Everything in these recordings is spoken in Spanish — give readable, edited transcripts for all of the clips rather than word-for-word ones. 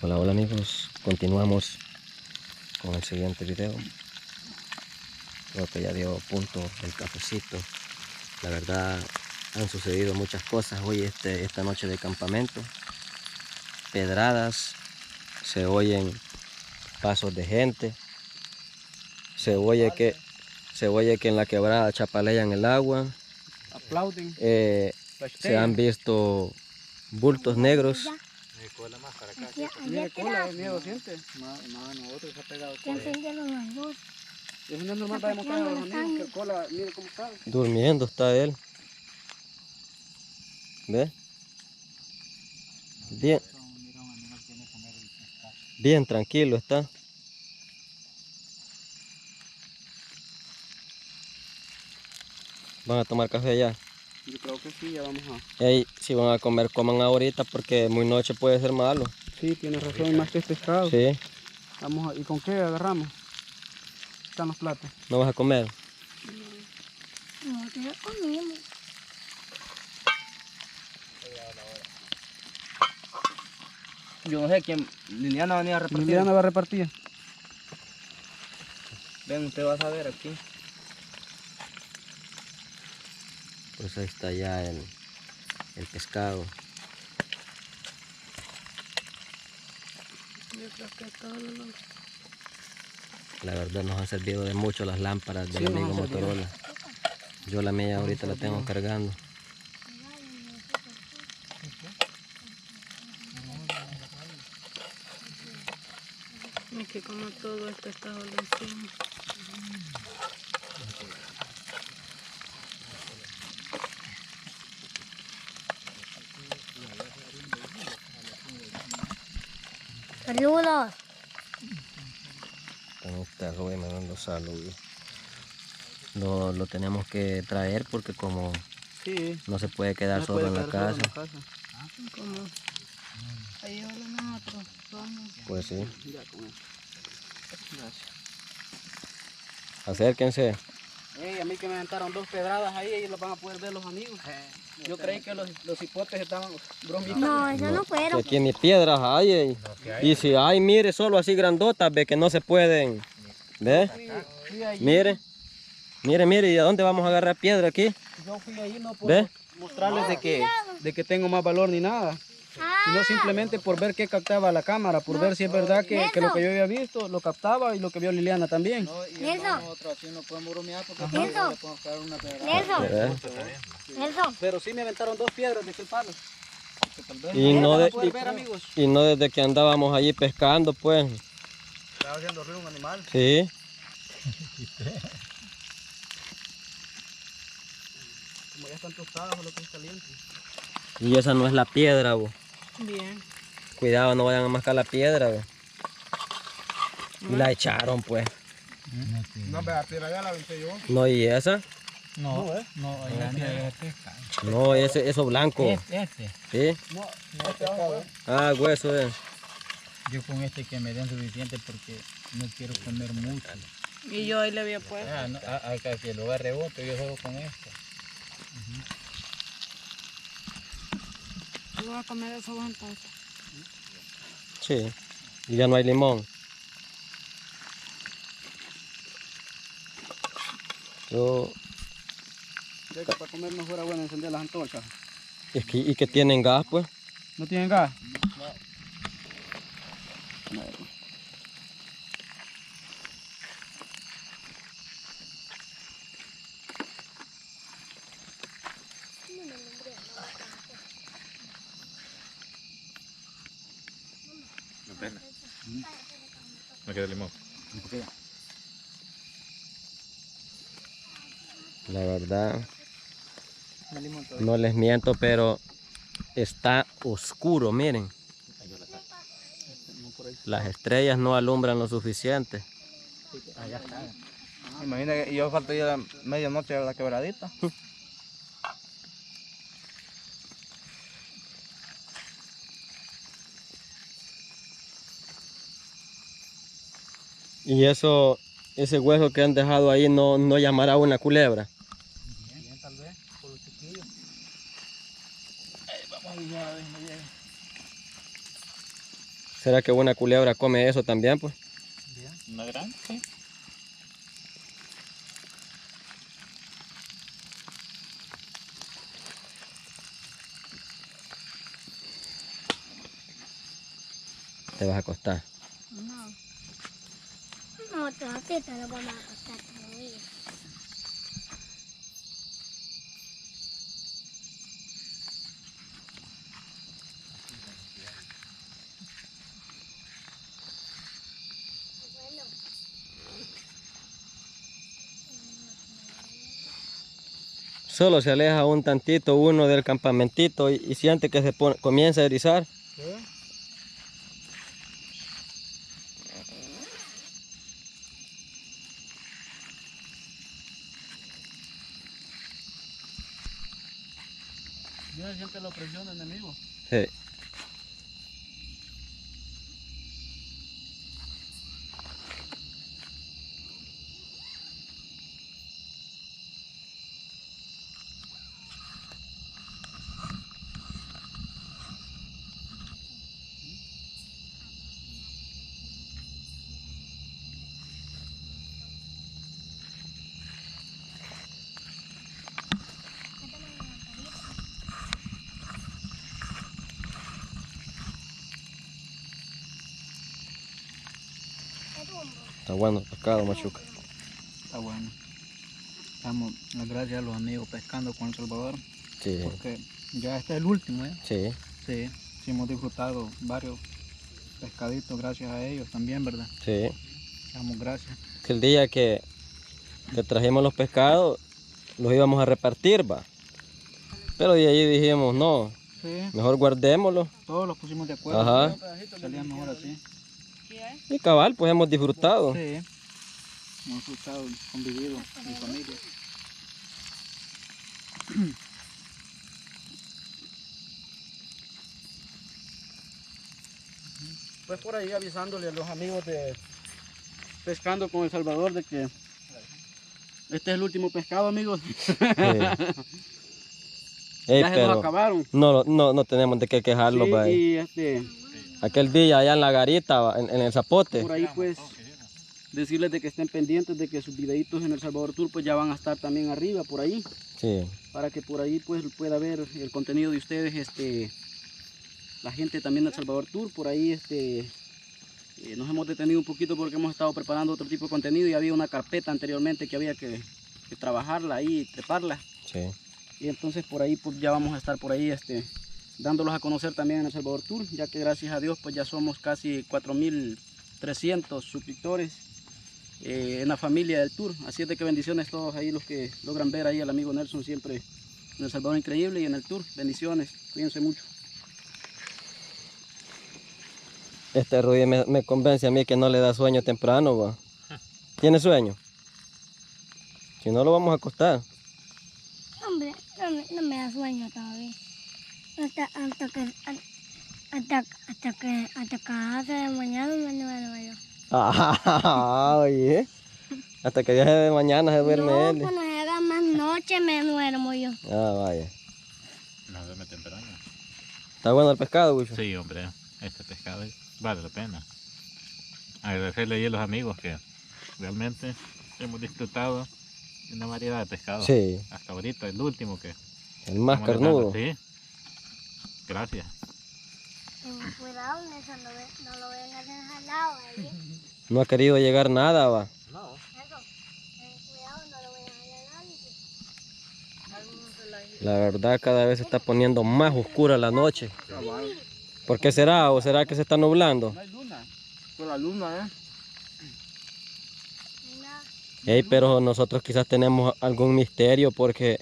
Hola, hola amigos, continuamos con el siguiente video. Creo que ya dio punto el cafecito. La verdad han sucedido muchas cosas hoy esta noche de campamento. Pedradas, se oyen pasos de gente, se oye que en la quebrada chapalean el agua. Aplauden. Se han visto bultos negros. Mire cola, miedo siente. Nosotros se ha pegado cola. Eso no es normal para demostrar a los amigos que el cola, mire cómo está. Durmiendo está él. ¿Ve? Bien. Bien tranquilo está. ¿Van a tomar café ya? Yo creo que sí, ya vamos a... Ey, si van a comer, coman ahorita porque muy noche puede ser malo. Sí, tiene razón, más que es pescado. Sí. Vamos a... ¿Y con qué agarramos? Están los platos. ¿No vas a comer? No, ya comimos. Yo no sé quién, Liliana va a venir a repartir. Liliana va a repartir. Ven, usted va a saber aquí. Pues ahí está ya el pescado. Yo creo que todos los... La verdad nos han servido de mucho las lámparas del Sí, amigo nos han servido. Motorola. Yo la mía ahorita la tengo cargando. Es que como todo esto está solo encima. Saludos. Con esta Rubí me dando saludos. Lo tenemos que traer porque como Sí. no se puede quedar No solo puede en la quedar casa. solo en la casa. Como ahí hablan nosotros. Vamos. Pues sí. Ya con eso. Gracias. Acérquense. Ey, a mí que me aventaron 2 pedradas ahí y los van a poder ver los amigos. Yo creí que los hipotes estaban bromitas. No, eso no Que fueron. aquí ni piedras hay. Y si hay, mire, solo así grandotas, ve que no se pueden. ¿Ve? Fui allí. Mire. Mire, ¿y a dónde vamos a agarrar piedra aquí? Yo fui ahí no por ¿Ve? mostrarles de que tengo más valor ni nada, sino simplemente por ver qué captaba la cámara, por ver si es verdad que lo que yo había visto lo captaba y lo que vio Liliana también. Nelson. Nosotros así no podemos bromear porque Nelson. le podemos caer una pedrada. Nelson. ¿Ve? Nelson. Pero sí me aventaron 2 piedras de aquel palo. Y no, Van a de- poder ver, amigos. y no desde que andábamos allí pescando, pues. Estaba haciendo ruido un animal. Sí. Como ya están tostadas o lo que es caliente. Y esa no es la piedra, bo. Bien. Cuidado, no vayan a mascar la piedra, bo. Y la echaron, pues. No, pero la piedra ya la aventé yo. No, ¿y esa? No, no, ahí tiene No, eso blanco. Este. ¿Sí? No, Ah, hueso, Yo con este que me den suficiente porque no quiero comer mucho. Y yo ahí le había puesto. Ah, no, acá que lo agarre otro, yo solo con esto. Yo voy a comer eso entonces. Sí. Y ya no hay limón. Yo... ya que para comer no fuera bueno encender las antorchas. y que tienen gas, pues. ¿No tienen gas? Me queda limón. La verdad, no les miento, pero está oscuro, miren. Las estrellas no alumbran lo suficiente. Imagina que yo falto ir a medianoche a la quebradita. Y ese hueso que han dejado ahí no llamará una culebra. Bien, tal vez, por los chiquillos. Vamos a ir a ver, no llega. ¿Será que una culebra come eso también, pues? Una grande, sí. Te vas a acostar. No. No, todavía te lo vamos a acostar todavía. Bueno. Solo se aleja un tantito uno del campamentito y siente que comienza a erizar. ¿Sí? ¿Ya siente la opresión, enemigo? Sí. Está bueno el pescado, machuca. Está bueno. Damos las gracias a los amigos pescando con El Salvador. Sí, Porque ya este es el último, ¿eh? sí, Sí, sí hemos disfrutado varios pescaditos gracias a ellos también, ¿verdad? sí. Damos gracias. Que el día que trajimos los pescados, los íbamos a repartir, va. Pero de ahí dijimos, no, Sí, mejor guardémoslos. todos los pusimos de acuerdo. Ajá. Salía mejor así. Y cabal, pues hemos disfrutado. Sí, hemos disfrutado, convivido en familia. Pues por ahí avisándole a los amigos de Pescando con El Salvador de que este es el último pescado, amigos. Ey, Ya se nos pero acabaron. no tenemos de qué quejarlo, Sí, va. y Aquel día allá en la garita, va, en el zapote. por ahí pues decirles de que estén pendientes de que sus videitos en El Salvador Tour pues ya van a estar también arriba por ahí, Sí, para que por ahí pues pueda ver el contenido de ustedes, la gente también del Salvador Tour. Por ahí nos hemos detenido un poquito porque hemos estado preparando otro tipo de contenido y había una carpeta anteriormente que había que trabajarla ahí, treparla. sí. Y entonces por ahí pues ya vamos a estar por ahí dándolos a conocer también en El Salvador Tour, ya que gracias a Dios pues ya somos casi 4.300 suscriptores en la familia del Tour. Así es de que bendiciones todos ahí los que logran ver ahí al amigo Nelson siempre en El Salvador Increíble y en el Tour. Bendiciones, cuídense mucho. Este Rudy me convence a mí que no le da sueño temprano, va. ¿Tiene sueño? Si no, lo vamos a acostar. Hombre, no me da sueño todavía. Hasta que hace de mañana me duermo yo. Ah, oye. Hasta que viaje de mañana se duerme No, él. cuando llega más noche me duermo yo. Ah, vaya. No duerme temprano. ¿Está bueno el pescado, Wicho? Sí, hombre, este pescado vale la pena. Agradecerle ahí a los amigos que realmente hemos disfrutado de una variedad de pescados. Sí, Hasta ahorita, el último que el más estamos carnudo. dejando. Sí, gracias. Ten cuidado, Nelson, no lo vengas enjalado ahí. No ha querido llegar nada, va. No. Eso, ten cuidado, no lo vengas enjalado. La verdad, cada vez se está poniendo más oscura la noche. ¿Por qué será? ¿O será que se está nublando? No hay luna, con la luna, Ey, pero nosotros quizás tenemos algún misterio porque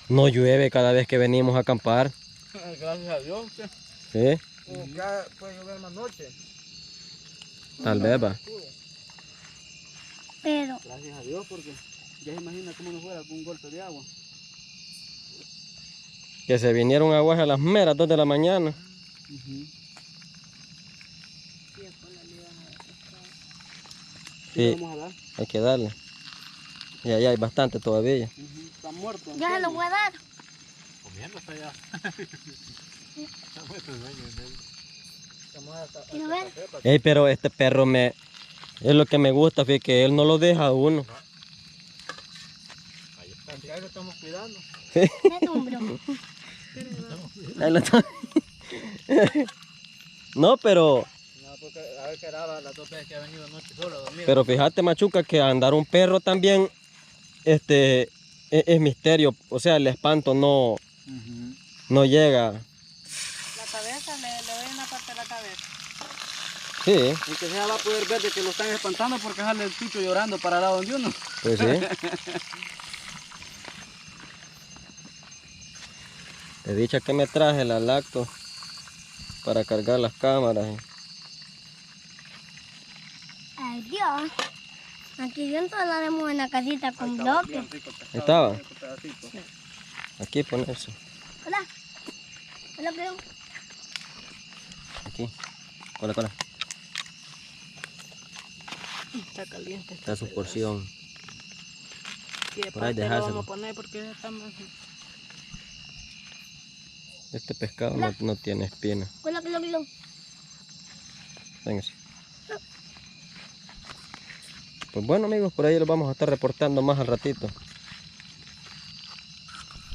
no llueve cada vez que venimos a acampar. Gracias a Dios. ¿Sí? O ya puede llover más noche. Tal vez va. Pero, Gracias a Dios porque ya se imagina cómo nos fuera con un golpe de agua. Que se vinieron aguas a las meras 2 de la mañana. Sí, Vamos a dar. hay que darle. Y allá hay bastante todavía. Está muerto. ya se lo voy a dar. Comiendo hasta allá. Está muerto el dueño de él. Quiero ver. Ey, pero este perro es lo que me gusta, fíjate que él no lo deja a uno. Ahí lo estamos cuidando. Vete, hombre. Ahí lo está- No, pero No, porque a ver qué era las 2 veces que ha venido anoche solo a dormir. Pero fíjate, Machuca, que andar un perro también es misterio. O sea, el espanto no Ujú. llega. La cabeza, le doy una parte de la cabeza. Sí, El que sea va a poder ver de que lo están espantando porque sale el picho llorando para el lado donde uno. pues sí. Te dicha que me traje la lacto para cargar las cámaras. Ay, Dios. Aquí dentro la haremos una casita con bloques. Bien rico el pescado, ¿Estaba? bien rico pedacito. Aquí ponerse. Hola. Hola, Pedro. Aquí. Cola, cola. Está caliente. Está su porción. Y de por ahí parte lo dejárselo. vamos a poner porque está más... Este pescado no tiene espina. Hola, Pedro. Véngase. Pues bueno, amigos, por ahí lo vamos a estar reportando más al ratito.